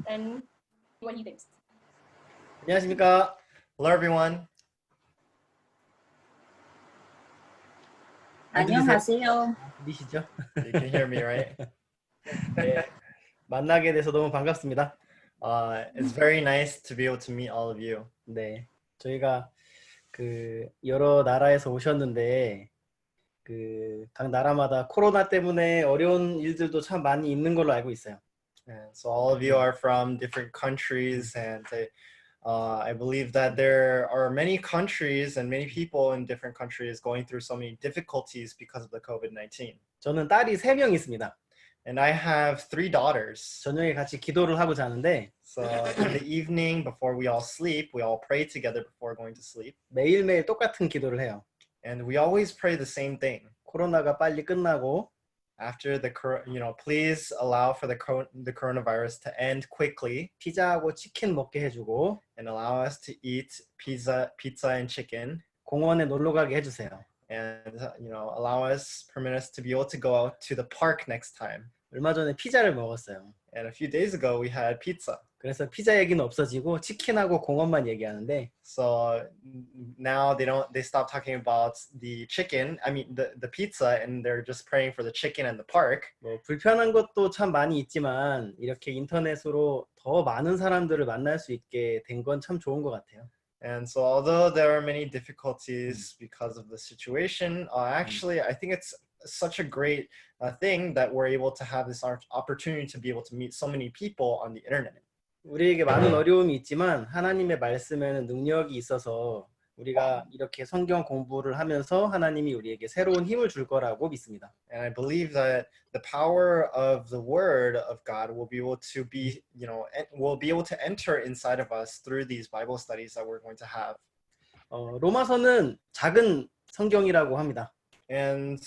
and what he thinks. 안녕하십니까. Hello, everyone. 안녕하세요. 들리시죠? You can hear me, right? 네, 만나게 돼서 너무 반갑습니다. It's very nice to be able to meet all of you. 네, 저희가 여러 나라에서 오셨는데 각 나라마다 코로나 때문에 어려운 일들도 참 많이 있는 걸로 알고 있어요. And so all of you are from different countries, and I believe that there are many countries and many people in different countries going through so many difficulties because of the COVID-19. 저는 딸이 3명 있습니다. And I have 3 daughters. 저녁에 같이 기도를 하고 자는데 So in the evening, before we all sleep, we all pray together before going to sleep. 매일매일 똑같은 기도를 해요. And we always pray the same thing. 코로나가 빨리 끝나고 After please allow for the coronavirus to end quickly. 피자하고 치킨 먹게 해주고 And allow us to eat pizza and chicken. 공원에 놀러 가게 해주세요. And permit us to be able to go out to the park next time. 얼마 전에 피자를 먹었어요. And a few days ago we had pizza. 그래서 피자 얘기는 없어지고 치킨하고 공원만 얘기하는데 So now they stop talking about the chicken, the pizza, and they're just praying for the chicken and the park. 뭐 불편한 것도 참 많이 있지만 이렇게 인터넷으로 더 많은 사람들을 만날 수 있게 된 건 참 좋은 것 같아요. And so although there are many difficulties because of the situation, actually I think it's such a great thing that we're able to have this opportunity to be able to meet so many people on the internet. 우리에게 많은 어려움이 있지만 하나님의 말씀에는 능력이 있어서 우리가 이렇게 성경 공부를 하면서 하나님이 우리에게 새로운 힘을 줄 거라고 믿습니다. And I believe that the power of the word of God will be able to will be able to enter inside of us through these Bible studies that we're going to have. 로마서는 작은 성경이라고 합니다. And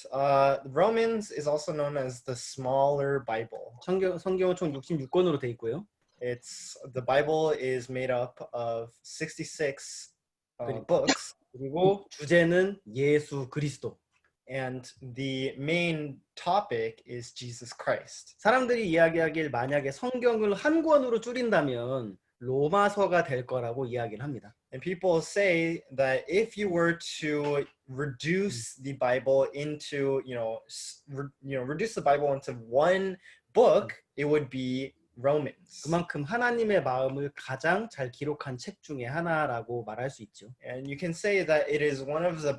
Romans is also known as the smaller Bible. 성경은 총 66권으로 돼 있고요. The Bible is made up of 66 books. 그리고 주제는 예수 그리스도. And the main topic is Jesus Christ. 사람들이 이야기하길 만약에 성경을 한 권으로 줄인다면 로마서가 될 거라고 이야기를 합니다. And people say that if you were to reduce the Bible into, reduce the Bible into one book, it would be Romans. 그만큼 하나님의 마음을 가장 잘 기록한 책 중에 하나라고 말할 수 있죠. And you can say that it is one of the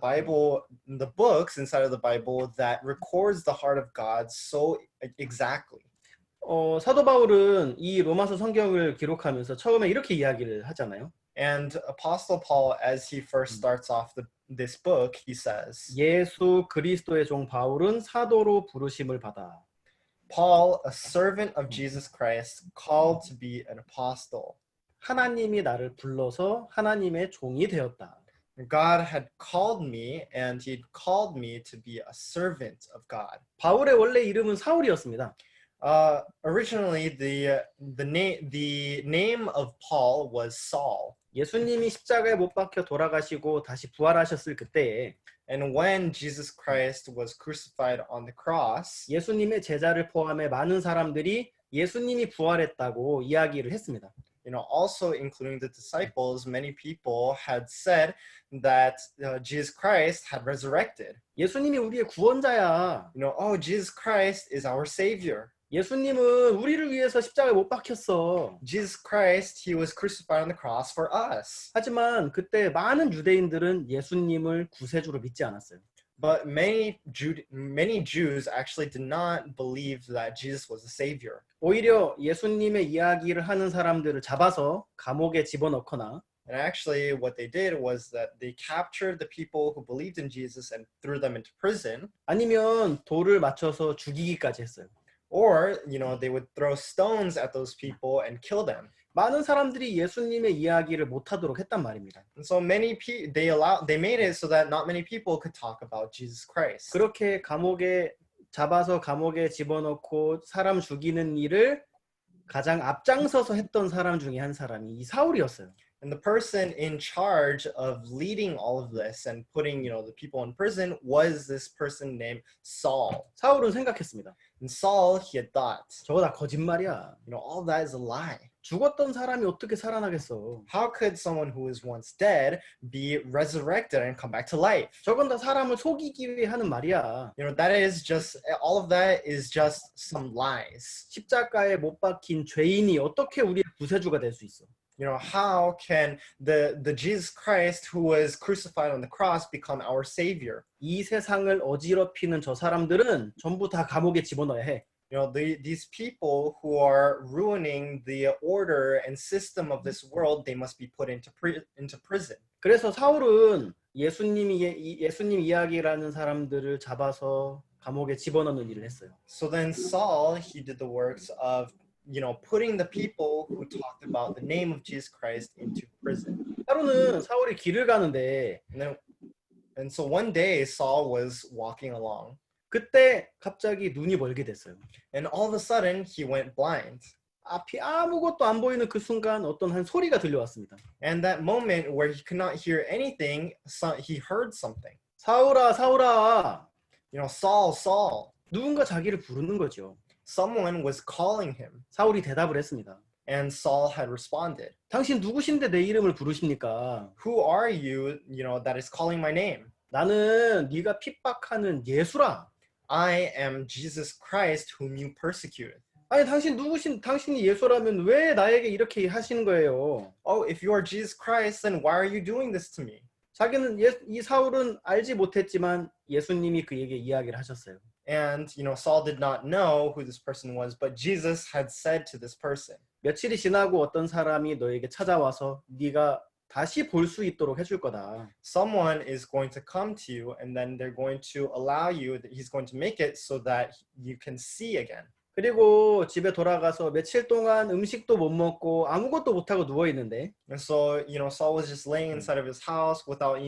books inside of the Bible that records the heart of God so exactly. 사도 바울은 이 로마서 성경을 기록하면서 처음에 이렇게 이야기를 하잖아요. And Apostle Paul, as he first starts off this book, he says, 예수 그리스도의 종 바울은 사도로 부르심을 받아. Paul, a servant of Jesus Christ, called to be an apostle. 하나님이 나를 불러서 하나님의 종이 되었다. God had called me, and He called me to be a servant of God. 바울의 원래 이름은 사울이었습니다. Originally, the name of Paul was Saul. 예수님이 십자가에 못 박혀 돌아가시고 다시 부활하셨을 그때에 And when Jesus Christ was crucified on the cross, 예수님의 제자를 포함해 많은 사람들이 예수님이 부활했다고 이야기를 했습니다. Also including the disciples, many people had said that Jesus Christ had resurrected. 예수님이 우리의 구원자야. Jesus Christ is our Savior. 예수님은 우리를 위해서 십자가에 못 박혔어. Jesus Christ, He was crucified on the cross for us. 하지만 그때 많은 유대인들은 예수님을 구세주로 믿지 않았어요. But many Jews actually did not believe that Jesus was the Savior. 오히려 예수님의 이야기를 하는 사람들을 잡아서 감옥에 집어넣거나 And actually what they did was that they captured the people who believed in Jesus and threw them into prison. 아니면 돌을 맞춰서 죽이기까지 했어요. Or, they would throw stones at those people and kill them. 많은 사람들이 예수님의 이야기를 못하도록 했단 말입니다. And so many people they made it so that not many people could talk about Jesus Christ. 그렇게 잡아서 감옥에 집어넣고 사람 죽이는 일을 가장 앞장서서 했던 사람 중에 한 사람이 이 사울이었어요. And the person in charge of leading all of this and putting, the people in prison was this person named Saul. 사울은 생각했습니다. And Saul, he had thought, 저거 다 거짓말이야. all that is a lie. 죽었던 사람이 어떻게 살아나겠어? How could someone who was once dead be resurrected and come back to life? 저건 다 사람을 속이기 위해 하는 말이야. That is just, all of that is just some lies. 십자가에 못 박힌 죄인이 어떻게 우리의 구세주가 될 수 있어? How can the Jesus Christ who was crucified on the cross become our savior? 이 세상을 어지럽히는 저 사람들은 전부 다 감옥에 집어넣어야 해. These people who are ruining the order and system of this world, they must be put into prison. 그래서 사울은 예수님 이야기라는 사람들을 잡아서 감옥에 집어넣는 일을 했어요. So then Saul, he did the works of putting the people who talked about the name of Jesus Christ into prison. 하루는 사울이 길을 가는데 And so one day Saul was walking along. 그때 갑자기 눈이 멀게 됐어요. And all of a sudden he went blind. 앞이 아무것도 안 보이는 그 순간 어떤 한 소리가 들려왔습니다. And that moment where he could not hear anything, he heard something. 사울아, 사울아. Saul, Saul. 누군가 자기를 부르는 거죠. Someone was calling him. 사울이 대답을 했습니다. And Saul had responded. 당신 누구신데 내 이름을 부르십니까? Who are you, that is calling my name? 나는 네가 핍박하는 예수라. I am Jesus Christ whom you persecuted. 아니 당신이 예수라면 왜 나에게 이렇게 하시는 거예요? Oh, if you are Jesus Christ, then why are you doing this to me? 자기는 이 사울은 알지 못했지만 예수님이 그에게 이야기를 하셨어요. And Saul did not know who this person was, but Jesus had said to this person. 며칠이 지나고 어떤 사람이 너에게 찾아와서 네가 다시 볼 수 있도록 해줄 거다. Someone is going to come to you, and then they're going to allow you. He's going to make it so that you can see again. 그리고 집에 돌아가서 며칠 동안 음식도 못 먹고 아무것도 못 하고 누워 있는데. And so Saul was just laying inside of his house without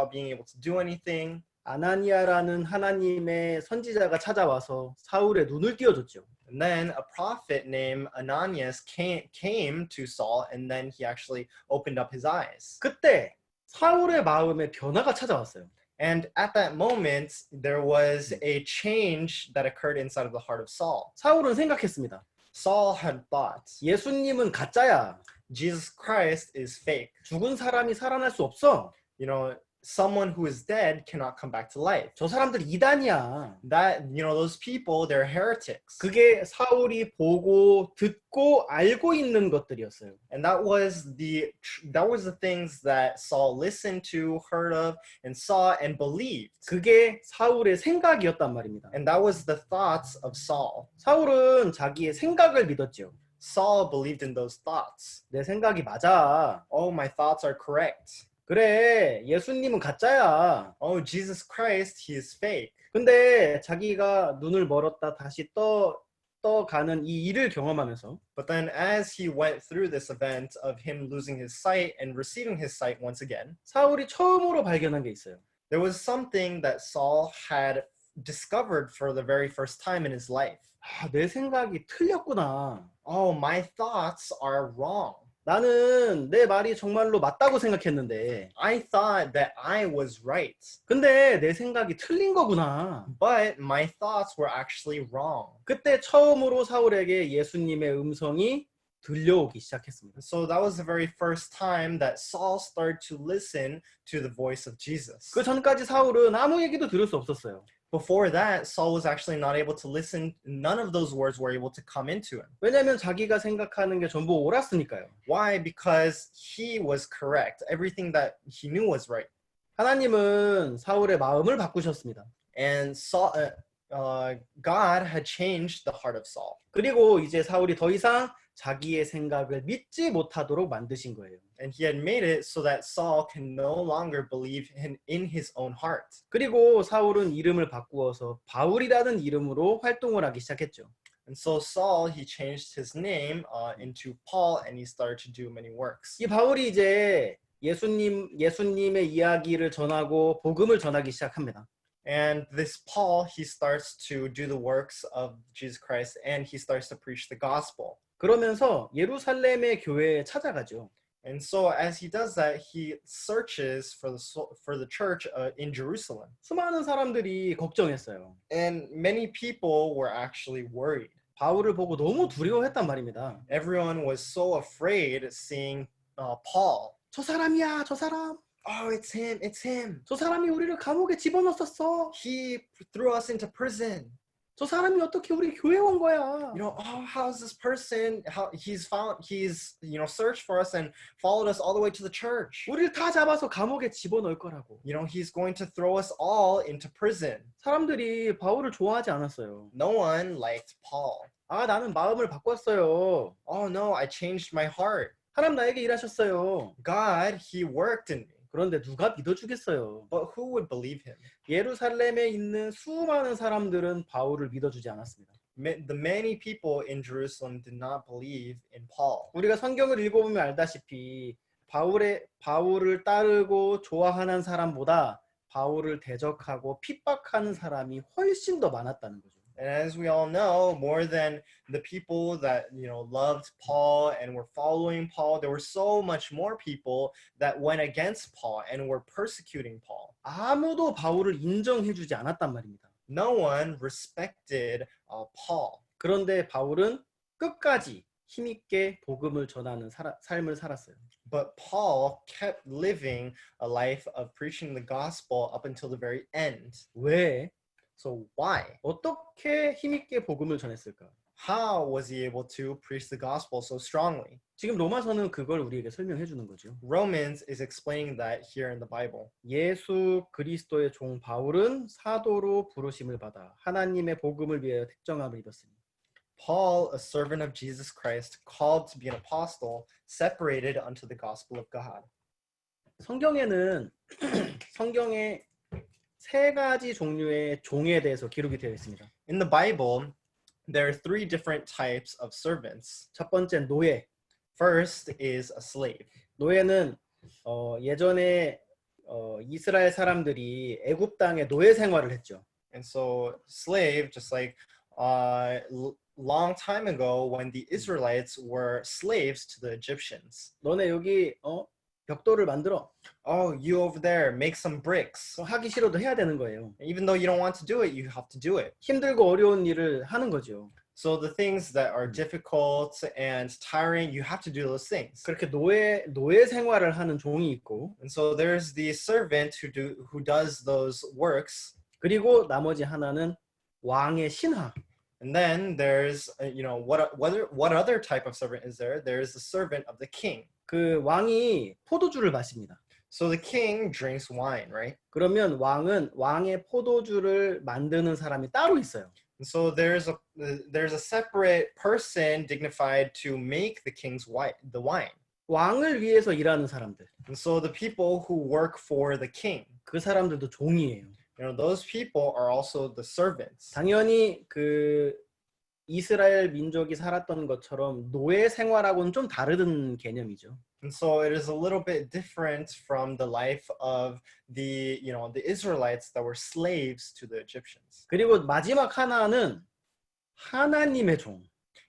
being able to do anything. 아나니아라는 하나님의 선지자가 찾아와서 사울의 눈을 띄워줬죠. And then a prophet named Ananias came to Saul, and then he actually opened up his eyes. 그때 사울의 마음에 변화가 찾아왔어요. And at that moment, there was a change that occurred inside of the heart of Saul. 사울은 생각했습니다. Saul had thought, 예수님은 가짜야. Jesus Christ is fake. 죽은 사람이 살아날 수 없어. Someone who is dead cannot come back to life. 저 사람들 이단이야. That, those people, they're heretics. 그게 사울이 보고 듣고 알고 있는 것들이었어요. And that was the things that Saul listened to, heard of, and saw and believed. 그게 사울의 생각이었단 말입니다. And that was the thoughts of Saul. 사울은 자기의 생각을 믿었죠. Saul believed in those thoughts. 내 생각이 맞아. Oh, my thoughts are correct. 그래, 예수님은 가짜야. Oh, Jesus Christ, he is fake. 근데 자기가 눈을 멀었다 다시 떠가는 이 일을 경험하면서 But then as he went through this event of him losing his sight and receiving his sight once again, 사울이 처음으로 발견한 게 있어요. there was something that Saul had discovered for the very first time in his life. 내 생각이 틀렸구나. Oh, my thoughts are wrong. 나는 내 말이 정말로 맞다고 생각했는데 I thought that I was right. 근데 내 생각이 틀린 거구나. But my thoughts were actually wrong. 그때 처음으로 사울에게 예수님의 음성이 들려오기 시작했습니다. So that was the very first time that Saul started to listen to the voice of Jesus. 그 전까지 사울은 아무 얘기도 들을 수 없었어요. Before that, Saul was actually not able to listen. None of those words were able to come into him. 왜냐하면 자기가 생각하는 게 전부 옳았으니까요. Why? Because he was correct. Everything that he knew was right. 하나님은 사울의 마음을 바꾸셨습니다. And Saul, God had changed the heart of Saul. 그리고 이제 사울이 더 이상 자기의 생각을 믿지 못하도록 만드신 거예요. And he had made it so that Saul can no longer believe in his own heart. 그리고 사울은 이름을 바꾸어서 바울이라는 이름으로 활동을 하기 시작했죠. And so Saul, he changed his name into Paul, and he started to do many works. 이 바울이 이제 예수님의 이야기를 전하고 복음을 전하기 시작합니다. And this Paul, he starts to do the works of Jesus Christ, and he starts to preach the gospel. 그러면서 예루살렘의 교회에 찾아가죠. And so as he does that, he searches for the church in Jerusalem. 수많은 사람들이 걱정했어요. And many people were actually worried. 바울을 보고 너무 두려워했단 말입니다. Everyone was so afraid seeing Paul. 저 사람이야, 저 사람. Oh, it's him, it's him. 저 사람이 우리를 감옥에 집어넣었어. He threw us into prison. 저 사람이 어떻게 우리 교회 온 거야? You know, oh, how's this person? How he's searched for us and followed us all the way to the church. 우리를 다 잡아서 감옥에 집어넣을 거라고. You know, he's going to throw us all into prison. 사람들이 바울을 좋아하지 않았어요. No one liked Paul. 아, 나는 마음을 바꿨어요. Oh no, I changed my heart. 하나님 나에게 일하셨어요. God, he worked in me. 그런데 누가 믿어주겠어요? But who would believe him? 예루살렘에 있는 수많은 사람들은 바울을 믿어주지 않았습니다. The many people in Jerusalem did not believe in Paul. 우리가 성경을 읽어보면 알다시피 바울을 따르고 좋아하는 사람보다 바울을 대적하고 핍박하는 사람이 훨씬 더 많았다는 거죠. And as we all know, more than the people that, loved Paul and were following Paul, there were so much more people that went against Paul and were persecuting Paul. 아무도 바울을 인정해주지 않았단 말입니다. No one respected Paul. 그런데 바울은 끝까지 힘있게 복음을 전하는 삶을 살았어요. But Paul kept living a life of preaching the gospel up until the very end. 왜? So why? 어떻게 힘있게 복음을 전했을까? How was he able to preach the gospel so strongly? 지금 로마서는 그걸 우리에게 설명해 주는 거죠. Romans is explaining that here in the Bible. 예수 그리스도의 종 바울은 사도로 부르심을 받아 하나님의 복음을 위하여 택정함을 입었으니. Paul, a servant of Jesus Christ, called to be an apostle, separated unto the gospel of God. 성경에는 성경에 세 가지 종류의 종에 대해서 기록이 되어 있습니다. In the Bible, there are three different types of servants. 첫 번째 노예. First is a slave. 노예는 예전에 이스라엘 사람들이 애굽 땅에 노예 생활을 했죠. And so slave, just like long time ago when the Israelites were slaves to the Egyptians. 너네 여기 벽돌을 만들어. Oh, you over there, make some bricks. 하기 싫어도 해야 되는 거예요. Even though you don't want to do it, you have to do it. 힘들고 어려운 일을 하는 거죠. So the things that are difficult and tiring, you have to do those things. 그렇게 노예 생활을 하는 종이 있고, And so there's the servant who does those works. 그리고 나머지 하나는 왕의 신하. And then there's what other type of servant is there? There's the servant of the king. 그 왕이 포도주를 마십니다. So the king drinks wine, right? 그러면 왕의 포도주를 만드는 사람이 따로 있어요. And so there's a separate person dignified to make the the wine. 왕을 위해서 일하는 사람들. And so the people who work for the king, 그 사람들도 종이에요. those people are also the servants. 당연히 그 이스라엘 민족이 살았던 것처럼 노예 생활하고는 좀 다른 개념이죠. And so it is a little bit different from the life of the Israelites that were slaves to the Egyptians. 그리고 마지막 하나는 하나님의 종.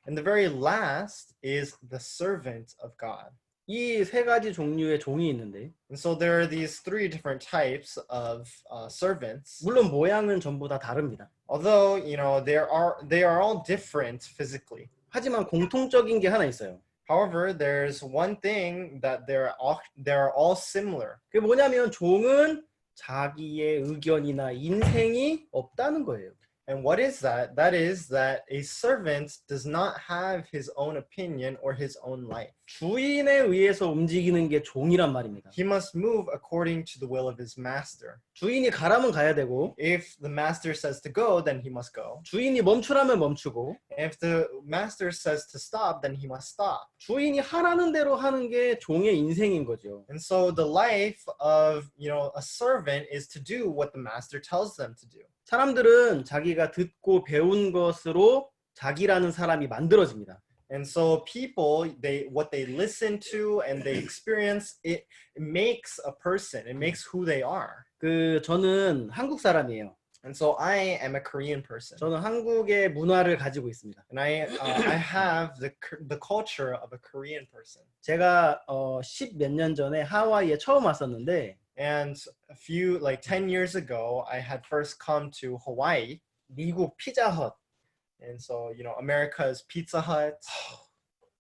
And the very last is the servant of God. 이 세 가지 종류의 종이 있는데, And so there are these three different types of servants. 물론 모양은 전부 다 다릅니다. Although they are all different physically. 하지만 공통적인 게 하나 있어요. However, there's one thing that they're all similar. 그게 뭐냐면 종은 자기의 의견이나 인생이 없다는 거예요. And what is that? That is that a servant does not have his own opinion or his own life. 주인에 의해서 움직이는 게 종이란 말입니다. He must move according to the will of his master. 주인이 가라면 가야 되고, If the master says to go, then he must go. 주인이 멈추라면 멈추고, If the master says to stop, then he must stop. 주인이 하라는 대로 하는 게 종의 인생인 거죠. And so the life of, a servant is to do what the master tells them to do. 사람들은 자기가 듣고 배운 것으로 자기라는 사람이 만들어집니다. And so people, what they listen to and they experience, it makes a person. It makes who they are. 저는 한국 사람이에요. And so I am a Korean person. 저는 한국의 문화를 가지고 있습니다. And I have the culture of a Korean person. 제가 10몇 년 전에 하와이에 처음 왔었는데 And a few, like 10 years ago, I had first come to Hawaii. 미국 피자헛, And so, America's Pizza Hut.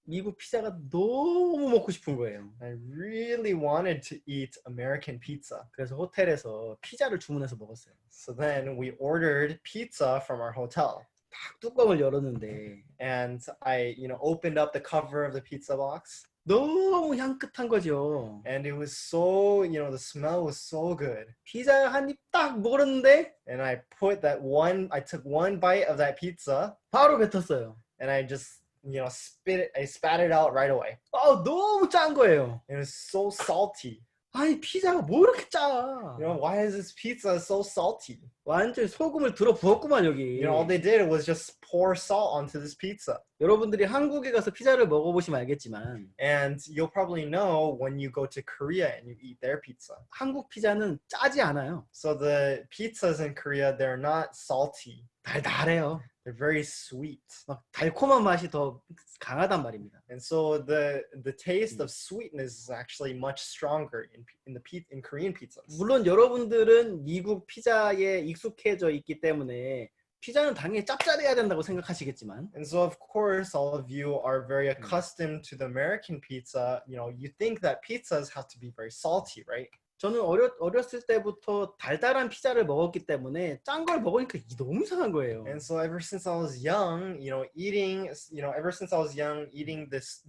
미국 피자가 너무 먹고 싶은 거예요. I really wanted to eat American pizza. 그래서 호텔에서 피자를 주문해서 먹었어요. So then we ordered pizza from our hotel. 딱 뚜껑을 열었는데 And I, opened up the cover of the pizza box. 너무 향긋한 거죠. And it was so, the smell was so good. 피자 한 입 딱 먹었는데 And I took one bite of that pizza 바로 뱉었어요. and I just, I spat it out right away. 너무 짠 거예요. It was so salty. 아니 피자가 뭐 이렇게 짜? Why is this pizza so salty? 완전 소금을 들어 부었구만 여기. All they did was just pour salt onto this pizza. 여러분들이 한국에 가서 피자를 먹어보시면 알겠지만 And you'll probably know when you go to Korea and you eat their pizza. 한국 피자는 짜지 않아요. So the pizzas in Korea, they're not salty. 달달해요. They're very sweet. 막 달콤한 맛이 더 강하단 말입니다. And so the taste of sweetness is actually much stronger in Korean pizzas. 물론 여러분들은 미국 피자에 익숙해져 있기 때문에 피자는 당연히 짭짤해야 된다고 생각하시겠지만 And so of course all of you are very accustomed to the American pizza. You think that pizzas have to be very salty, right? 저는 어렸을 때부터 달달한 피자를 먹었기 때문에 짠 걸 먹으니까 너무 이상한 거예요. And so ever since I was young, eating this,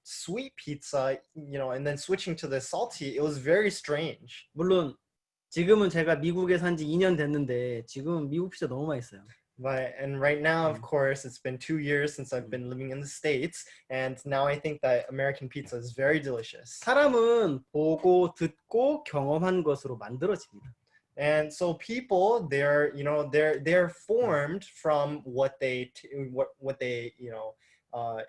sweet pizza, and then switching to the salty, it was very strange. 물론 지금은 제가 미국에 산 지 2년 됐는데 지금은 미국 피자 너무 맛있어요. And right now, of course, it's been 2 years since I've been living in the States, and now I think that American pizza is very delicious. 사람은 보고 듣고 경험한 것으로 만들어집니다. And so people, they're formed from what they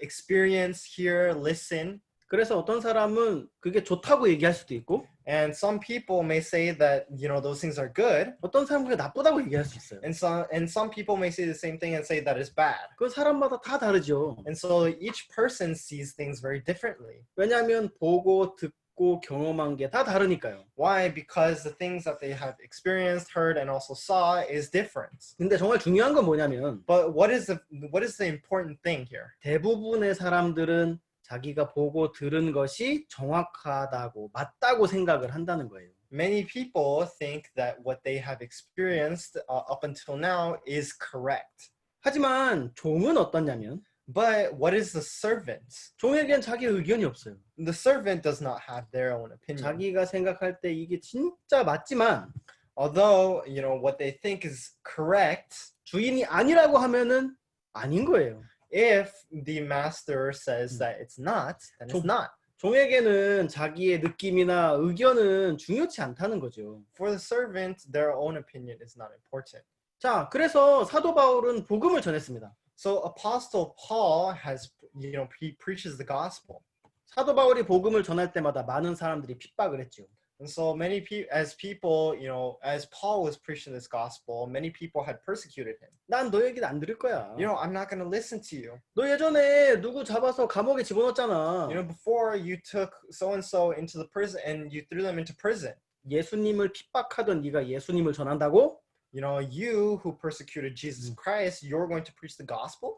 experience, hear, listen. 그래서 어떤 사람은 그게 좋다고 얘기할 수도 있고 And some people may say that those things are good. 어떤 사람은 그게 나쁘다고 얘기할 수 있어요. And some people may say the same thing and say that it's bad. 그 사람마다 다 다르죠. And so each person sees things very differently. 왜냐하면 보고 듣고 경험한 게 다 다르니까요. Why? Because the things that they have experienced, heard, and also saw is different. 근데 정말 중요한 건 뭐냐면 But what is the important thing here? 대부분의 사람들은 자기가 보고 들은 것이 정확하다고 맞다고 생각을 한다는 거예요. Many people think that what they have experienced up until now is correct. 하지만 종은 어떠냐면 But what is the servant? 종에겐 자기 의견이 없어요. The servant does not have their own opinion. 자기가 생각할 때 이게 진짜 맞지만 Although, what they think is correct, 주인이 아니라고 하면은 아닌 거예요. if the master says that it's not, then it's not. 종에게는 자기의 느낌이나 의견은 중요치 않다는 거죠. For the servant, their own opinion is not important. 자, 그래서 사도 바울은 복음을 전했습니다. So Apostle Paul has, he preaches the gospel. 사도 바울이 복음을 전할 때마다 많은 사람들이 핍박을 했죠. And so many people, as Paul was preaching this gospel, many people had persecuted him. 난 너 얘기는 안 들을 거야. I'm not going to listen to you. 너 예전에 누구 잡아서 감옥에 집어넣었잖아. Before you took so-and-so into the prison and you threw them into prison. 예수님을 핍박하던 네가 예수님을 전한다고? You who persecuted Jesus Christ, you're going to preach the gospel?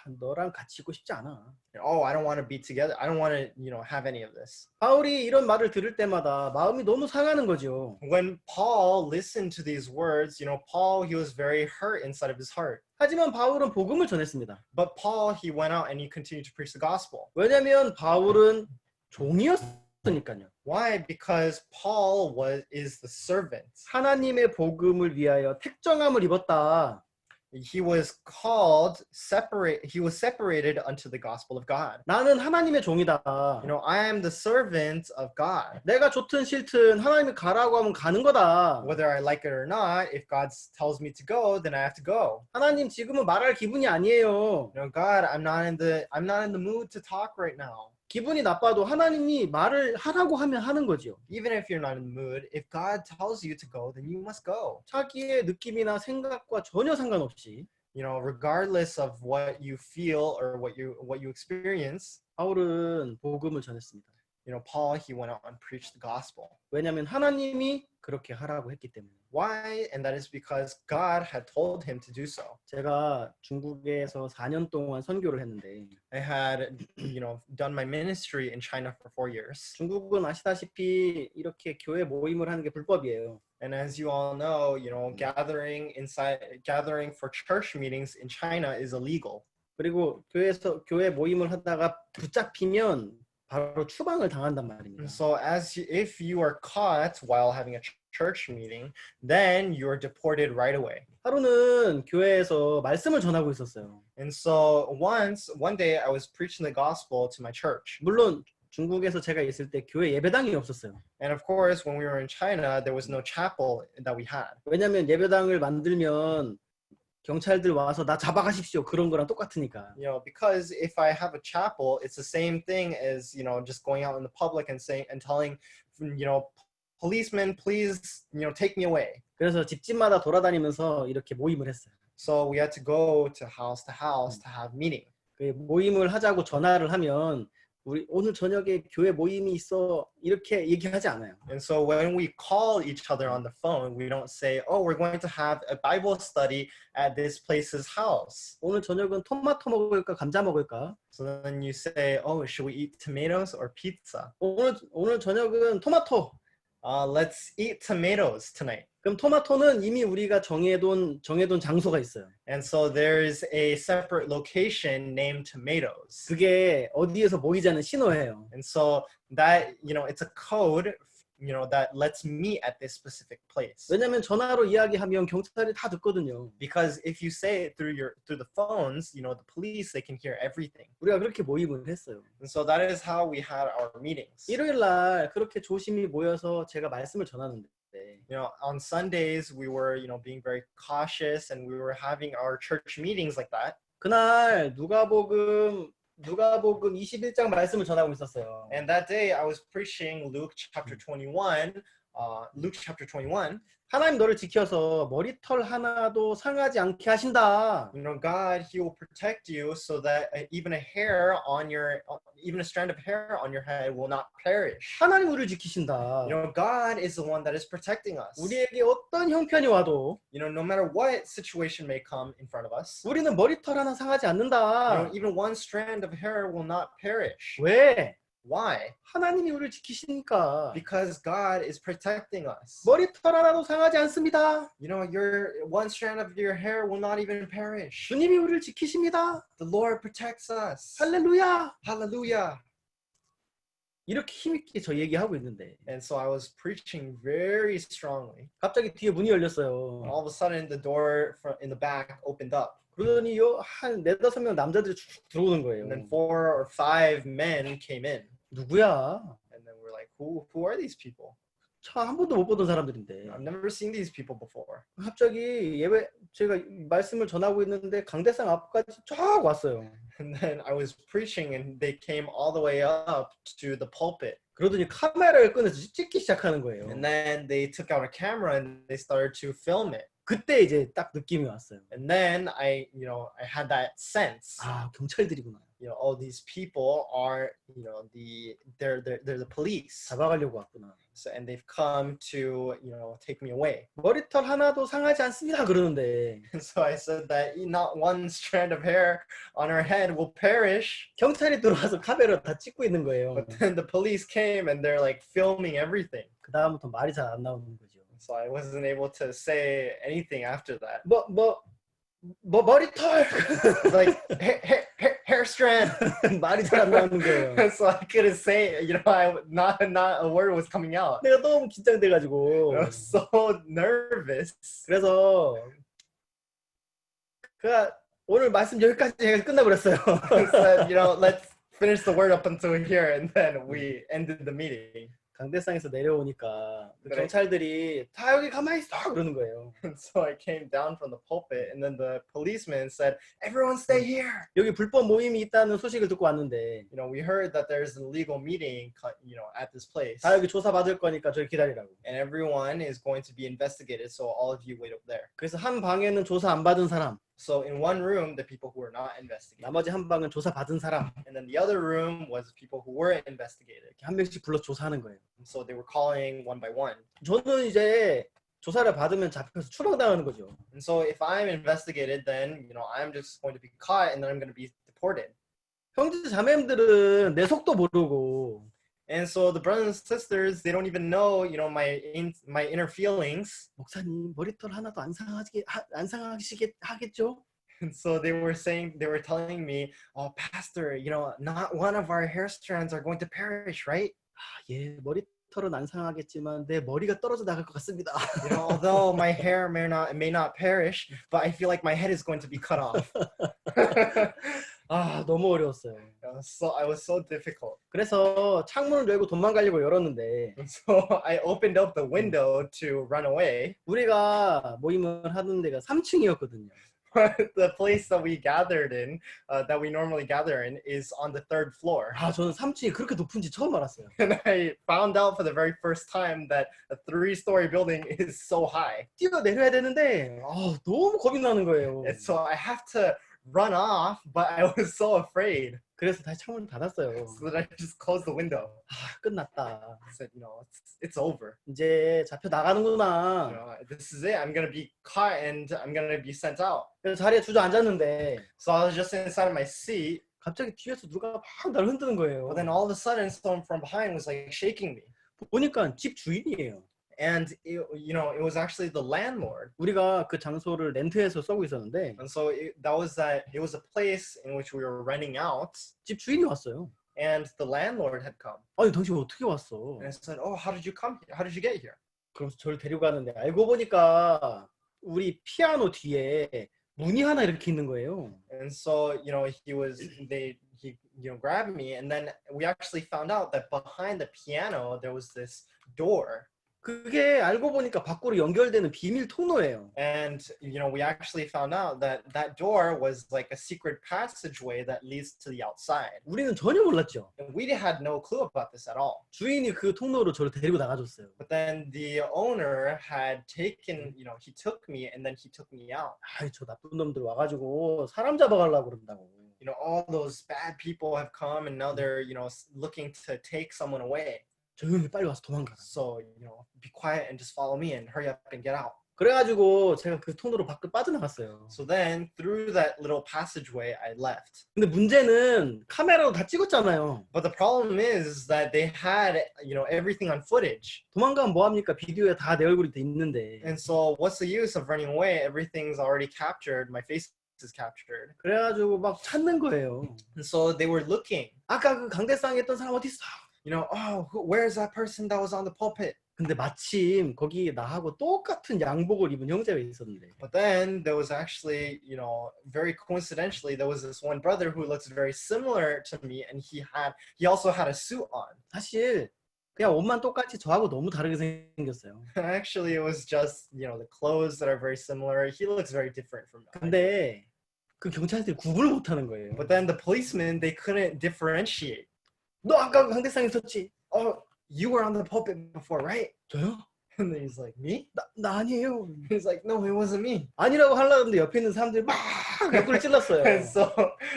너랑 같이 있고 싶지 않아. Oh, I don't want to be together. I don't want to, have any of this. 바울이 이런 말을 들을 때마다 마음이 너무 상하는 거죠. When Paul listened to these words, Paul, he was very hurt inside of his heart. 하지만 바울은 복음을 전했습니다. But Paul, he went out and he continued to preach the gospel. 왜냐하면 바울은 종이었으니까요. Why? Because Paul is the servant. 하나님의 복음을 위하여 택정함을 입었다. He was separated unto the gospel of God. 나는 하나님의 종이다. I am the servant of God. 내가 좋든 싫든 하나님이 가라고 하면 가는 거다. Whether I like it or not, if God tells me to go, then I have to go. 하나님 지금은 말할 기분이 아니에요. God, I'm not in the mood to talk right now. 기분이 나빠도 하나님이 말을 하라고 하면 하는 거지요. Even if you're not in the mood, if God tells you to go, then you must go. 자기의 느낌이나 생각과 전혀 상관없이 You know, regardless of what you feel or what you experience. 바울은 복음을 전했습니다. You know, Paul, he went out and preached the gospel. 왜냐하면 하나님이 그렇게 하라고 했기 때문에. Why? And that is because God had told him to do so. 제가 중국에서 4년 동안 선교를 했는데 I had, you know, done my ministry in China for 4 years. 중국은 아시다시피 이렇게 교회 모임을 하는 게 불법이에요. And as you all know, you know, gathering for church meetings in China is illegal. 그리고 교회 모임을 하다가 붙잡히면 바로 추방을 당한단 말입니다. So if you are caught while having a church meeting, then you are deported right away. 하루는 교회에서 말씀을 전하고 있었어요. And so one day I was preaching the gospel to my church. 물론 중국에서 제가 있을 때 교회 예배당이 없었어요. And of course, when we were in China, there was no chapel that we had. 왜냐하면 예배당을 만들면 경찰들 와서 나 잡아가십시오 그런 거랑 똑같으니까. You know, because if I have a chapel, it's the same thing as, you know, just going out in the public and telling, you know, policemen, please, you know, take me away. 그래서 집집마다 돌아다니면서 이렇게 모임을 했어요. So we had to go to house to have meeting. 그 모임을 하자고 전화를 하면 우리 오늘 저녁에 교회 모임이 있어 이렇게 얘기하지 않아요. And so when we call each other on the phone, we don't say, oh, we're going to have a Bible study at this place's house. 오늘 저녁은 토마토 먹을까 감자 먹을까? So then you say, oh, should we eat tomatoes or pizza? 오늘 저녁은 토마토. Let's eat tomatoes tonight. 그럼 토마토는 이미 우리가 정해둔 장소가 있어요. And so there's a separate location named tomatoes. 그게 어디에서 모이자는 신호예요. And so that, you know, it's a code, you know, that let's meet at this specific place. 왜냐면 전화로 이야기하면 경찰이 다 듣거든요. Because if you say it through the phones, you know, the police, they can hear everything. 우리가 그렇게 모임을 했어요. And so that is how we had our meetings. 일요일 날 그렇게 조심히 모여서 제가 말씀을 전하는데 You know, on Sundays we were, you know, being very cautious and we were having our church meetings like that. 그날 누가복음 21장 말씀을 전하고 있었어요. And that day I was preaching Luke chapter 21. 하나님 너를 지켜서 머리털 하나도 상하지 않게 하신다. You know, God, He will protect you so that even a strand of hair on your head will not perish. 하나님 우리를 지키신다. You know, God is the one that is protecting us. 우리에게 어떤 형편이 와도 You know, no matter what situation may come in front of us, 우리는 머리털 하나 상하지 you 않는다. know, even one strand of hair will not perish. 왜? Why? 하나님이 우리를 지키시니까. Because God is protecting us. 머리털 하나도 상하지 않습니다. You know, one strand of your hair will not even perish. 주님이 우리를 지키십니다. The Lord protects us. 할렐루야. Hallelujah. 이렇게 힘있게 저 얘기하고 있는데 And so I was preaching very strongly. 갑자기 뒤에 문이 열렸어요. All of a sudden, the door in the back opened up. 그러더니 한 4-5명 남자들이 쭉 들어오는 거예요. And then 4 or 5 men came in. 누구야? And then we're like, who are these people? 차 한 번도 못 보던 사람들인데. I've never seen these people before. 갑자기 제가 말씀을 전하고 있는데 강대상 앞까지 쫙 왔어요. And then I was preaching and they came all the way up to the pulpit. 그러더니 카메라를 꺼내서 찍기 시작하는 거예요. And then they took out a camera and they started to film it. 그때 이제 딱 느낌이 왔어요. And then I had that sense. 아, 경찰들이구나. You know, all these people are, you know, they're the police. 잡아가려고 왔구나. So, and they've come to, you know, take me away. 머리털 하나도 상하지 않습니다 그러는데 And so I said that not one strand of hair on her head will perish. 경찰이 들어와서 카메라 다 찍고 있는 거예요. But then the police came and they're like filming everything. 그 다음부터 말이 잘 안 나오는 거죠. So I wasn't able to say anything after that. 머리털 It's like hair strand. 말이 잘 안 나오는 거예요. So I couldn't say, you know, not a word was coming out. 내가 너무 긴장돼가지고. I was so nervous. 그래서 오늘 말씀 여기까지 제가 끝나버렸어요. I said, you know, let's finish the word up until here, and then we ended the meeting. 강대상에서 내려오니까 그 그래. 경찰들이 다 여기 가만히 있어 그러는 거예요. And so I came down from the pulpit, and then the policeman said, "Everyone stay here." 여기 불법 모임이 있다는 소식을 듣고 왔는데 You know, we heard that there's an illegal meeting, at this place, 다 여기 조사 받을 거니까 저기 기다리라고. and everyone is going to be investigated. So all of you wait up there. 그래서 한 방에는 조사 안 받은 사람, So in one room, the people who were not investigated, 나머지 한 방은 조사 받은 사람 and then the other room was people who were investigated. 이렇게 한 명씩 불러 조사하는 거예요. And so they were calling one by one. 저는 이제 조사를 받으면 잡혀서 추방당하는 거죠. And so if I'm investigated, then I'm just going to be caught, and then I'm going to be deported. 형제 자매님들은 내 속도 모르고 And so the brothers and sisters, they don't even know, my inner feelings. 목사님 머리털 하나도 안 상하시게 하겠죠? And so they were telling me, "Oh, Pastor, not one of our hair strands are going to perish, right? 예, 머리털은 안 상하겠지만 내 머리가 떨어져 나갈 것 같습니다. Although my hair may not perish, but I feel like my head is going to be cut off." 아, 너무 어려웠어요. So I was so difficult. 그래서 창문을 열고 도망가려고 열었는데 And so I opened up the window to run away. 우리가 모임을 하는 데가 3층이었거든요. The place that we gathered in, that we normally gather in, is on the 3rd floor. 아, 저는 3층이 그렇게 높은지 처음 알았어요. And I found out for the very first time that a 3-story building is so high. 뛰어내려야 되는데 너무 겁이 나는 거예요. And so I have to run off, but I was so afraid. 그래서 다시 창문을 닫았어요. So that I just closed the window. 아, 끝났다. I said, it's over. 이제 잡혀 나가는구나. This is it. I'm gonna be caught and I'm gonna be sent out. 그래서 자리에 주저앉았는데 So I was just inside of my seat, 갑자기 뒤에서 누가 막 나를 흔드는 거예요. but then all of a sudden, someone from behind was like shaking me. 보니까 집 주인이에요. And it was actually the landlord. 우리가 그 장소를 렌트해서 쓰고 있었는데 And so it was a place in which we were renting out, 집 주인이 왔어요. and the landlord had come. 아니 당신 어떻게 왔어? And I said, "Oh, how did you come here? How did you get here?" 그래서 저를 데리고 가는데 알고 보니까 우리 피아노 뒤에 문이 하나 이렇게 있는 거예요. And so he grabbed me, and then we actually found out that behind the piano there was this door. 그게 알고 보니까 밖으로 연결되는 비밀 통로예요. And we actually found out that that door was like a secret passageway that leads to the outside. 우리는 전혀 몰랐죠. And we had no clue about this at all. 주인이 그 통로로 저를 데리고 나가줬어요. But then the owner had taken, he took me, and then he took me out. 아이, 저 나쁜 놈들 와가지고 사람 잡아가려고 그런다고. All those bad people have come, and now they're, looking to take someone away. 조용히 빨리 와서 도망가. So, be quiet and just follow me and hurry up and get out. 그래가지고 제가 그 통로로 밖으로 빠져나갔어요. So then through that little passageway, I left. 근데 문제는 카메라로 다 찍었잖아요. But the problem is that they had, everything on footage. 도망가면 뭐합니까? 비디오에 다 내 얼굴이 돼 있는데. And so what's the use of running away? Everything's already captured. My face is captured. 그래가지고 막 찾는 거예요. And so they were looking, 아까 그 강대상에 있던 사람 어디 있어? where's that person that was on the pulpit? 근데 마침 거기 나하고 똑같은 양복을 입은 형제가 있었는데 But then there was actually, very coincidentally, there was this one brother who looks very similar to me, and he also had a suit on. 사실 그냥 옷만 똑같이 저하고 너무 다르게 생겼어요. Actually, it was just, the clothes that are very similar. He looks very different from me. 근데 그 경찰들이 구분을 못하는 거예요. But then the policemen, they couldn't differentiate. 너 아까 강대상에 있었지? Oh, you were on the pulpit before, right? 저요? And then he's like, me? 나 아니에요. He's like, no, it wasn't me. 아니라고 하려는데 옆에 있는 사람들이 막 옆구리 찔렀어요. And so,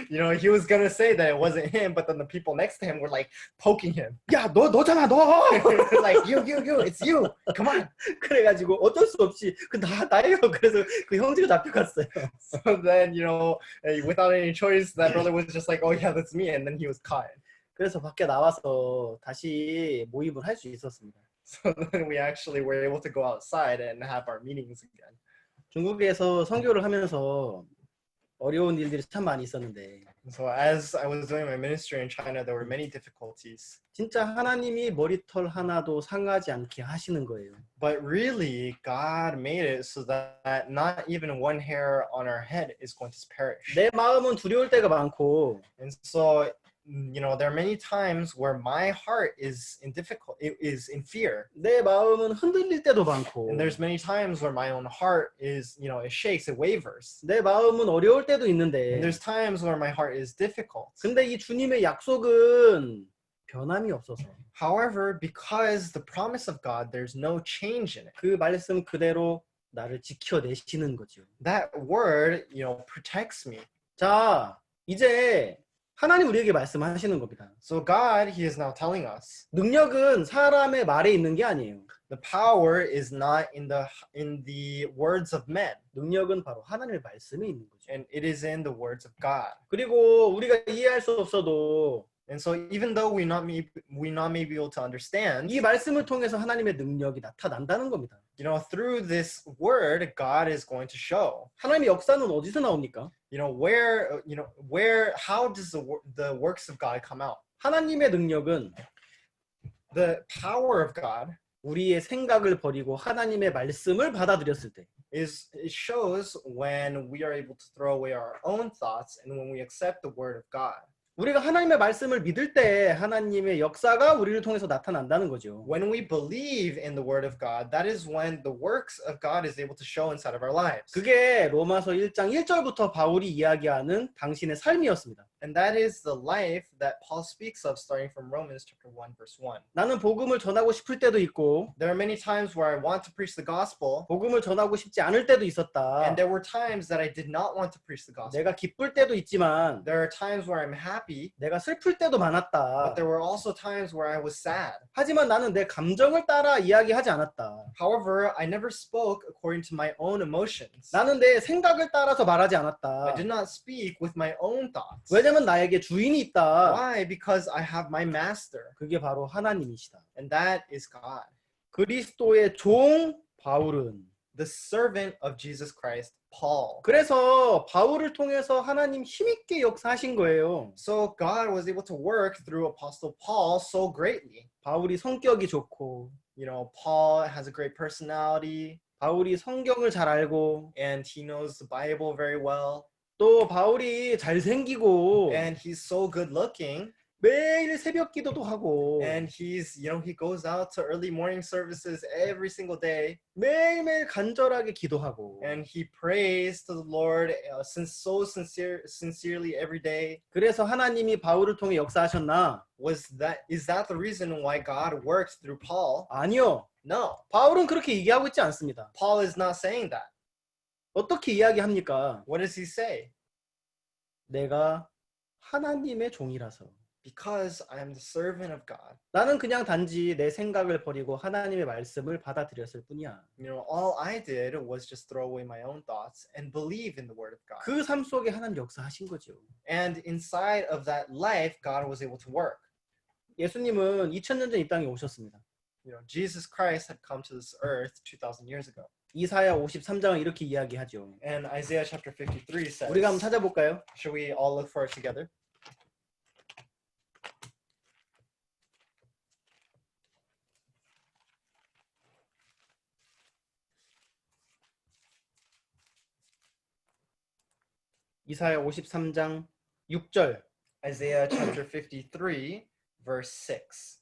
he was gonna say that it wasn't him, but then the people next to him were like poking him. 야, 너잖아, 너! Like, you, it's you. Come on. 그래가지고 어쩔 수 없이 나예요. 그래서 그 형제가 잡혀갔어요. So then, without any choice, that brother was just like, oh yeah, that's me. And then he was caught. 그래서 밖에 나와서 다시 모임을 할 수 있었습니다. So then we actually were able to go outside and have our meetings again. 중국에서 선교를 하면서 어려운 일들이 참 많이 있었는데 So as I was doing my ministry in China, there were many difficulties. 진짜 하나님이 머리털 하나도 상하지 않게 하시는 거예요. But really, God made it so that not even one hair on our head is going to perish. 내 마음은 두려울 때가 많고 And so there are many times where my heart is in fear. 내 마음은 흔들릴 때도 많고 And there's many times where my own heart is, it shakes, it wavers. 내 마음은 어려울 때도 And 있는데 there's times where my heart is difficult. 근데 이 주님의 약속은 변함이 없어서 However, because the promise of God, there's no change in it. 그 말씀 그대로 나를 지켜내시는 거죠. That word, protects me. 자, 이제 하나님 우리에게 말씀하시는 겁니다. So God, He is now telling us 능력은 사람의 말에 있는 게 아니에요. the power is not in the words of men, 능력은 바로 하나님의 말씀에 있는 거죠. and it is in the words of God. 그리고 우리가 이해할 수 없어도 And so even though we not may be able to understand, 이 말씀을 통해서 하나님의 능력이 나타난다는 겁니다. through this word, God is going to show. 하나님의 역사는 어디서 나옵니까? How does the works of God come out? 하나님의 능력은 The power of God 우리의 생각을 버리고 하나님의 말씀을 받아들였을 때 it shows when we are able to throw away our own thoughts and when we accept the word of God. 우리가 하나님의 말씀을 믿을 때 하나님의 역사가 우리를 통해서 나타난다는 거죠. When we believe in the word of God, that is when the works of God is able to show inside of our lives. 그게 로마서 1장 1절부터 바울이 이야기하는 당신의 삶이었습니다. And that is the life that Paul speaks of starting from Romans chapter 1 verse 1. 나는 복음을 전하고 싶을 때도 있고 There are many times where I want to preach the gospel, 복음을 전하고 싶지 않을 때도 있었다. and there were times that I did not want to preach the gospel. 내가 기쁠 때도 있지만 There are times where I'm happy, 내가 슬플 때도 많았다. but there were also times where I was sad. 하지만 나는 내 감정을 따라 이야기하지 않았다. However, I never spoke according to my own emotions. 나는 내 생각을 따라서 말하지 I 않았다. did not speak with my own thoughts. 왜냐면 나에게 주인이 있다. Why? Because I have my master, 그게 바로 하나님이시다. and that is God. 그리스도의 종 바울은 The servant of Jesus Christ, Paul. 그래서 바울을 통해서 하나님 힘있게 역사하신 거예요. So God was able to work through Apostle Paul so greatly. 바울이 성격이 좋고 Paul has a great personality, 바울이 성경을 잘 알고 and he knows the Bible very well, 또 바울이 잘생기고 and he's so good looking, 매일 새벽 기도도 하고 and he goes out to early morning services every single day, 매일매일 간절하게 기도하고 and he prays to the Lord sincerely every day. 그래서 하나님이 바울을 통해 역사하셨나? Is that the reason why God worked through Paul? 아니요. No. 바울은 그렇게 얘기하고 있지 않습니다. Paul is not saying that. 어떻게 이야기합니까? What does he say? 내가 하나님의 종이라서. Because I am the servant of God. 나는 그냥 단지 내 생각을 버리고 하나님의 말씀을 받아들였을 뿐이야. All I did was just throw away my own thoughts and believe in the word of God. 그 삶 속에 하나님 역사하신 거죠. And inside of that life, God was able to work. 예수님은 2000년 전 이 땅에 오셨습니다. Jesus Christ had come to this earth 2,000 years ago. 이사야 53장은 이렇게 이야기하죠. And Isaiah chapter 53 says, 우리가 한번 찾아볼까요? should we all look for it together? 이사야 53장 6절. Isaiah chapter 53 verse 6.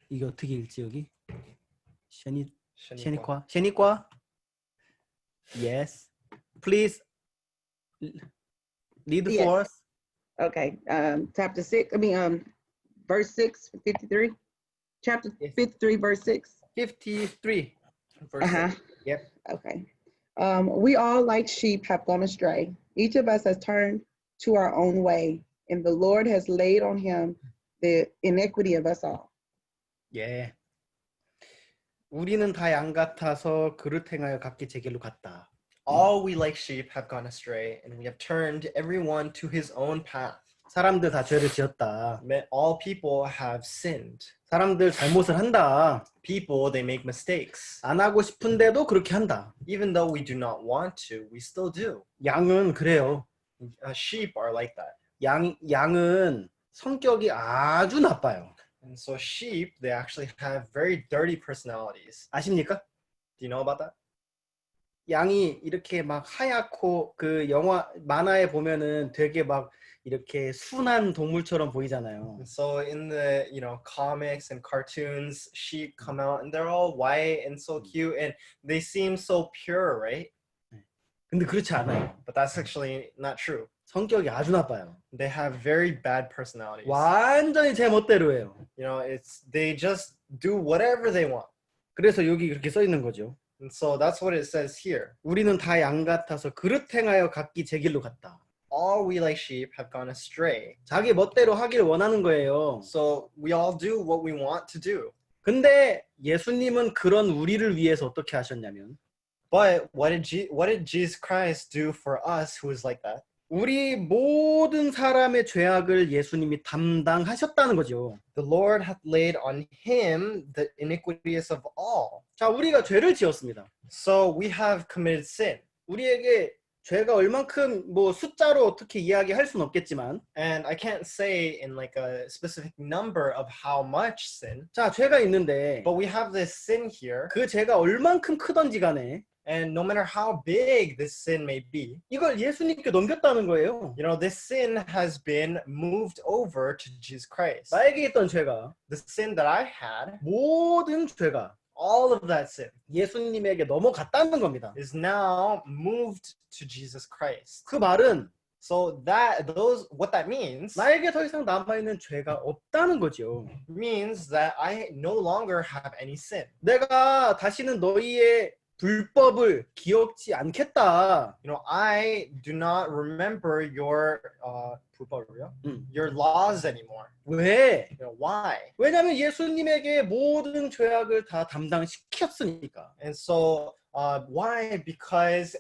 이게 어떻게 읽지 여기? Shaniqua. 셰니과? Yes. Please read Yes. for us. Okay, chapter 6, verse 6, 53. Chapter Yes. 53, verse 6. 53. Verse Uh-huh. 6. Yep. Okay. We all like sheep have gone astray. Each of us has turned to our own way, and the Lord has laid on him the iniquity of us all. 예. 우리는 다 양 같아서 그릇 행하여 각기 제 길로 갔다. All we like sheep have gone astray, and we have turned everyone to his own path. 사람들 다 죄를 지었다. All people have sinned. 사람들 잘못을 한다. People, they make mistakes. 안 하고 싶은데도 그렇게 한다. Even though we do not want to, we still do. 양은 그래요. Sheep are like that. 양은 성격이 아주 나빠요. And so sheep, they actually have very dirty personalities. 아십니까? Do you know about that? 양이 이렇게 막 하얗고 그 영화 만화에 보면은 되게 막 이렇게 순한 동물처럼 보이잖아요. And so in the comics and cartoons, sheep come out and they're all white and so cute and they seem so pure, right? 근데 그렇지 않아요. But that's actually not true. 성격이 아주 나빠요. They have very bad personalities. 완전히 제 멋대로 해요. They just do whatever they want. 그래서 여기 이렇게 써 있는 거죠. And so that's what it says here. 우리는 다 양 같아서 그릇 행하여 각기 제 길로 갔다. All we like sheep have gone astray. 자기 멋대로 하길 원하는 거예요. So we all do what we want to do. 근데 예수님은 그런 우리를 위해서 어떻게 하셨냐면 But what did Jesus Christ do for us who is like that? 우리 모든 사람의 죄악을 예수님이 담당하셨다는 거죠. The Lord hath laid on him the iniquities of all. 자, 우리가 죄를 지었습니다. So we have committed sin. 우리에게 죄가 얼만큼 뭐 숫자로 어떻게 이야기할 수는 없겠지만 And I can't say in like a specific number of how much sin, 자, 죄가 있는데 but we have this sin here. 그 죄가 얼만큼 크던지 간에 And no matter how big this sin may be, 이걸 예수님께 넘겼다는 거예요. this sin has been moved over to Jesus Christ. 나에게 있던 죄가 The sin that I had, 모든 죄가 all of that sin, 예수님에게 넘어갔다는 겁니다. is now moved to Jesus Christ. 그 말은 So what that means 나에게 더 이상 남아있는 죄가 없다는 거죠. means that I no longer have any sin. 내가 다시는 너희의 불법을 기억지 않겠다. I do not remember your 불법이요? your laws anymore. 왜? Why? 왜냐하면 예수님에게 모든 죄악을 다 담당시켰으니까. And so why? Because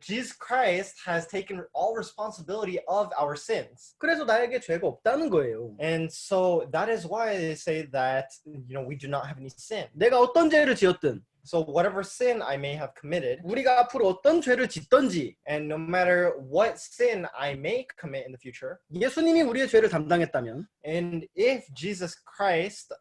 Jesus Christ has taken all responsibility of our sins. 그래서 나에게 죄가 없다는 거예요. And so that is why they say that we do not have any sin. 내가 어떤 죄를 지었든 So whatever sin I may have committed, 우리가 앞으로 어떤 죄를 짓든지 and no matter what sin I may commit in the future, 예수님이 우리의 죄를 담당했다면 and if Jesus Christ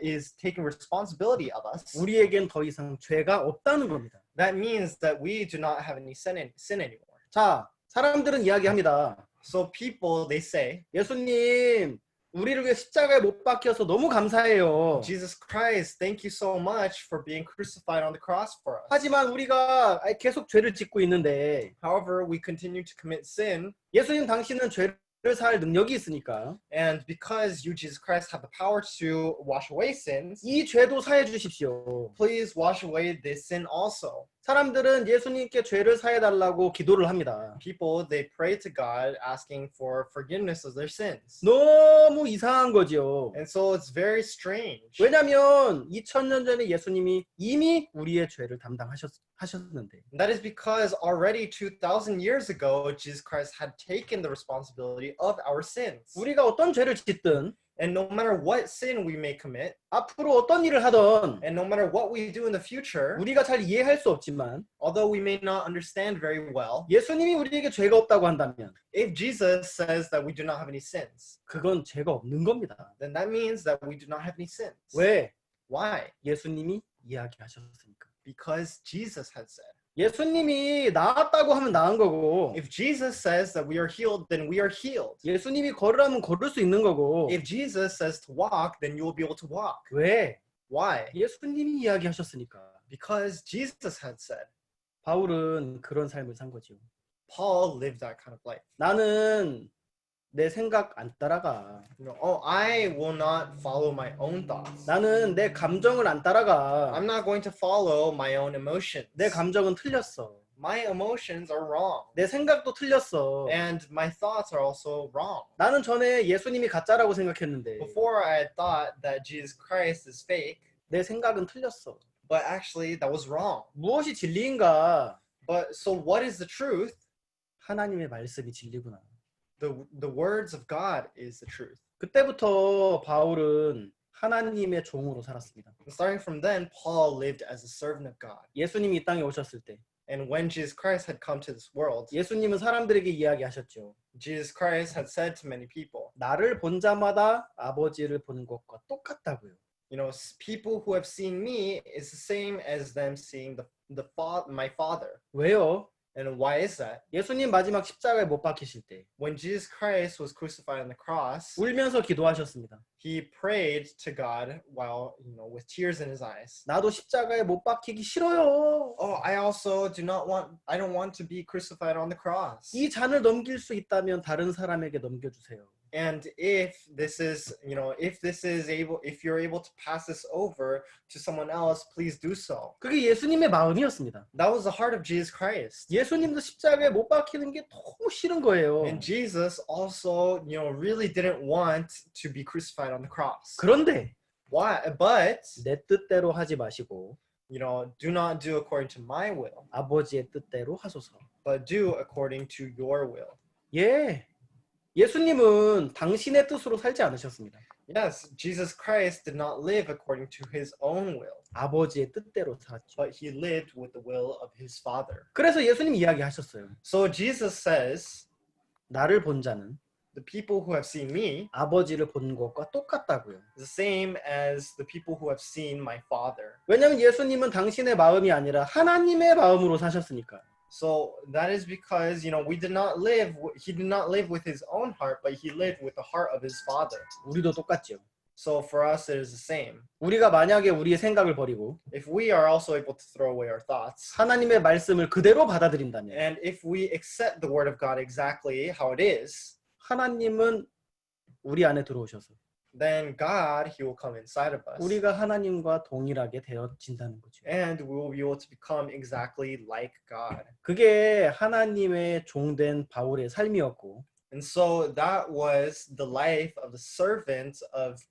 is taking responsibility of us, 우리에겐 더 이상 죄가 없다는 겁니다. that means that we do not have any sin anymore. 자, 사람들은 이야기합니다. So people, they say, 예수님, 우리를 위해 십자가에 못 박혀서 너무 감사해요. Jesus Christ, thank you so much for being crucified on the cross for us. 하지만 우리가 계속 죄를 짓고 있는데 However, we continue to commit sin, 예수님 당신은 죄를 살 능력이 있으니까 and because you, Jesus Christ, have the power to wash away sins, 이 죄도 사해 주십시오. please wash away this sin also. 사람들은 예수님께 죄를 사해 달라고 기도를 합니다. People, they pray to God asking for forgiveness of their sins. 너무 이상한 거죠. And so it's very strange. 왜냐하면 2000년 전에 예수님이 이미 우리의 죄를 담당하셨는데 That is because already 2,000 years ago, Jesus Christ had taken the responsibility of our sins. 우리가 어떤 죄를 짓든 And no matter what sin we may commit, 앞으로 어떤 일을 하든 and no matter what we do in the future, 우리가 잘 이해할 수 없지만 although we may not understand very well, 예수님이 우리에게 죄가 없다고 한다면 if Jesus says that we do not have any sins, 그건 죄가 없는 겁니다. then that means that we do not have any sins. 왜? Why? 예수님이 이야기하셨으니까. Because Jesus had said. 예수님이 나았다고 하면 나은 거고 If Jesus says that we are healed, then we are healed. 예수님이 걸으라면 걸을 수 있는 거고 If Jesus says to walk, then you will be able to walk. 왜? Why? 예수님이 이야기하셨으니까. Because Jesus had said. 바울은 그런 삶을 산 거죠. Paul lived that kind of life. 나는 내 생각 안 따라가. I will not follow my own thoughts. 나는 내 감정을 안 따라가. I'm not going to follow my own emotions. 내 감정은 틀렸어. My emotions are wrong. 내 생각도 틀렸어. And my thoughts are also wrong. 나는 전에 예수님이 가짜라고 생각했는데 Before I had thought that Jesus Christ is fake, 내 생각은 틀렸어. but actually that was wrong. 무엇이 진리인가? But so what is the truth? 하나님의 말씀이 진리구나. The words of God is the truth. 그때부터 바울은 하나님의 종으로 살았습니다. And starting from then, Paul lived as a servant of God. 예수님이 이 땅에 오셨을 때 And when Jesus Christ had come to this world, 예수님은 사람들에게 이야기하셨죠. Jesus Christ had said to many people, 나를 본 자마다 아버지를 보는 것과 똑같다고요. you know, people who have seen me is the same as them seeing my Father. 왜요? And why is that? 예수님 마지막 십자가에 못 박히실 때 When Jesus Christ was crucified on the cross, 울면서 기도하셨습니다. he prayed to God while, with tears in his eyes. 나도 십자가에 못 박히기 싫어요. Oh, I don't want to be crucified on the cross. 이 잔을 넘길 수 있다면 다른 사람에게 넘겨주세요. And if you're able to pass this over to someone else, please do so. 그게 예수님의 마음이었습니다. That was the heart of Jesus Christ. 예수님도 십자가에 못 박히는 게 너무 싫은 거예요. And Jesus also, really didn't want to be crucified on the cross. 그런데 Why? But, 내 뜻대로 하지 마시고 do not do according to my will, 아버지의 뜻대로 하소서. but do according to your will. 예, 예수님은 당신의 뜻으로 살지 않으셨습니다. Yes, Jesus Christ did not live according to his own will, 아버지의 뜻대로 살았죠. but he lived with the will of his Father. 그래서 예수님 이야기하셨어요. So Jesus says, 나를 본 자는 the people who have seen me 아버지를 본 것과 똑같다고요. is the same as the people who have seen my Father. 왜냐하면 예수님은 당신의 마음이 아니라 하나님의 마음으로 사셨으니까. So that is because, he did not live with his own heart, but he lived with the heart of his Father. 우리도 똑같죠. So for us, it is the same. 우리가 만약에 우리의 생각을 버리고 If we are also able to throw away our thoughts, 하나님의 말씀을 그대로 받아들인다면 and if we accept the word of God exactly how it is, 하나님은 우리 안에 들어오셔서 then God, he will come inside of us. 우리가 하나님과 동일하게 되어진다는 거죠. And we will be able to become exactly like God. 그게 하나님의 종된 바울의 삶이었고 And so that was the life of the servant of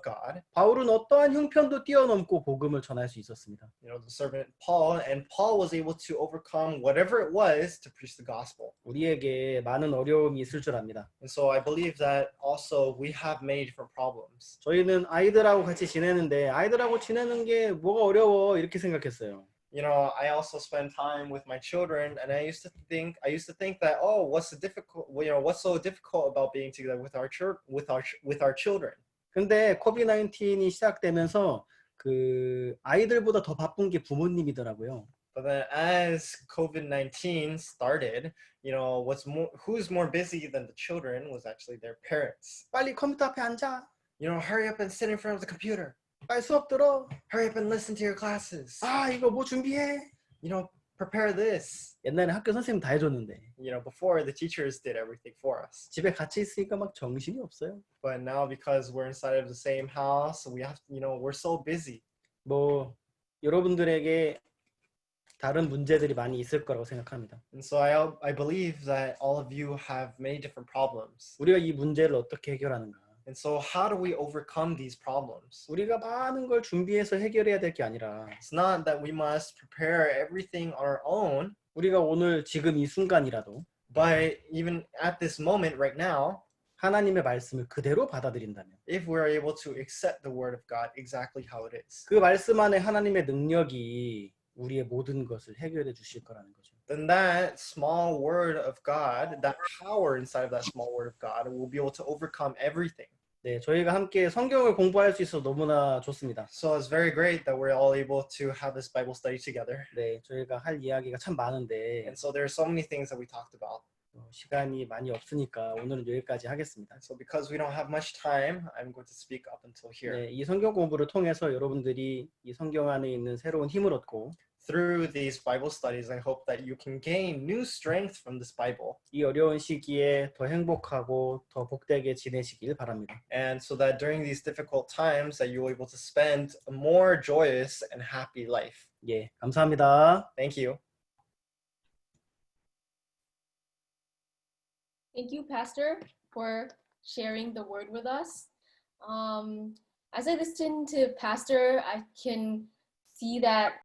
God. 바울은 어떠한 형편도 뛰어넘고 복음을 전할 수 있었습니다. The servant Paul, and Paul was able to overcome whatever it was to preach the gospel. 우리에게 많은 어려움이 있을 줄 압니다. And so I believe that also we have many different problems. 저희는 아이들하고 같이 지내는데 아이들하고 지내는 게 뭐가 어려워 이렇게 생각했어요. I also spend time with my children, and I used to think that, oh, what's so difficult about being together with our children. 근데 코비드-19이 시작되면서 그 아이들보다 더 바쁜 게 부모님이더라고요. But then as COVID-19 started, who's more busy than the children was actually their parents. 빨리 컴퓨터 앞에 앉아. Hurry up and sit in front of the computer. 빨리 수업 들어. Hurry up and listen to your classes. 아, 이거 뭐 준비해. Prepare this. 옛날에 학교 선생님 다 해줬는데 Before the teachers did everything for us. 집에 같이 있으니까 막 정신이 없어요. But now because we're inside of the same house, we have, we're so busy. 뭐 여러분들에게 다른 문제들이 많이 있을 거라고 생각합니다. And so I believe that all of you have many different problems. 우리가 이 문제를 어떻게 해결하는가? And so how do we overcome these problems? 우리가 많은 걸 준비해서 해결해야 될 게 아니라 It's not that we must prepare everything on our own, 우리가 오늘 지금 이 순간이라도 but even at this moment right now, 하나님의 말씀을 그대로 받아들인다면 if we're able to accept the word of God exactly how it is, 그 말씀 안에 하나님의 능력이 우리의 모든 것을 해결해 주실 거라는 거죠. then that small word of God, that power inside of that small word of God will be able to overcome everything. 네, 저희가 함께 성경을 공부할 수 있어서 너무나 좋습니다. So it's very great that we're all able to have this Bible study together. 네, 저희가 할 이야기가 참 많은데 And so there are so many things that we talked about. 시간이 많이 없으니까 오늘은 여기까지 하겠습니다. And so because we don't have much time, I'm going to speak up until here. 네, 이 성경 공부를 통해서 여러분들이 이 성경 안에 있는 새로운 힘을 얻고 Through these Bible studies, I hope that you can gain new strength from this Bible. 이 어려운 시기에 더 행복하고 더 복되게 지내시길 바랍니다. And so that during these difficult times that you're able to spend a more joyous and happy life. 예, 감사합니다. Thank you. Thank you, Pastor, for sharing the word with us. As I listen to Pastor, I can see that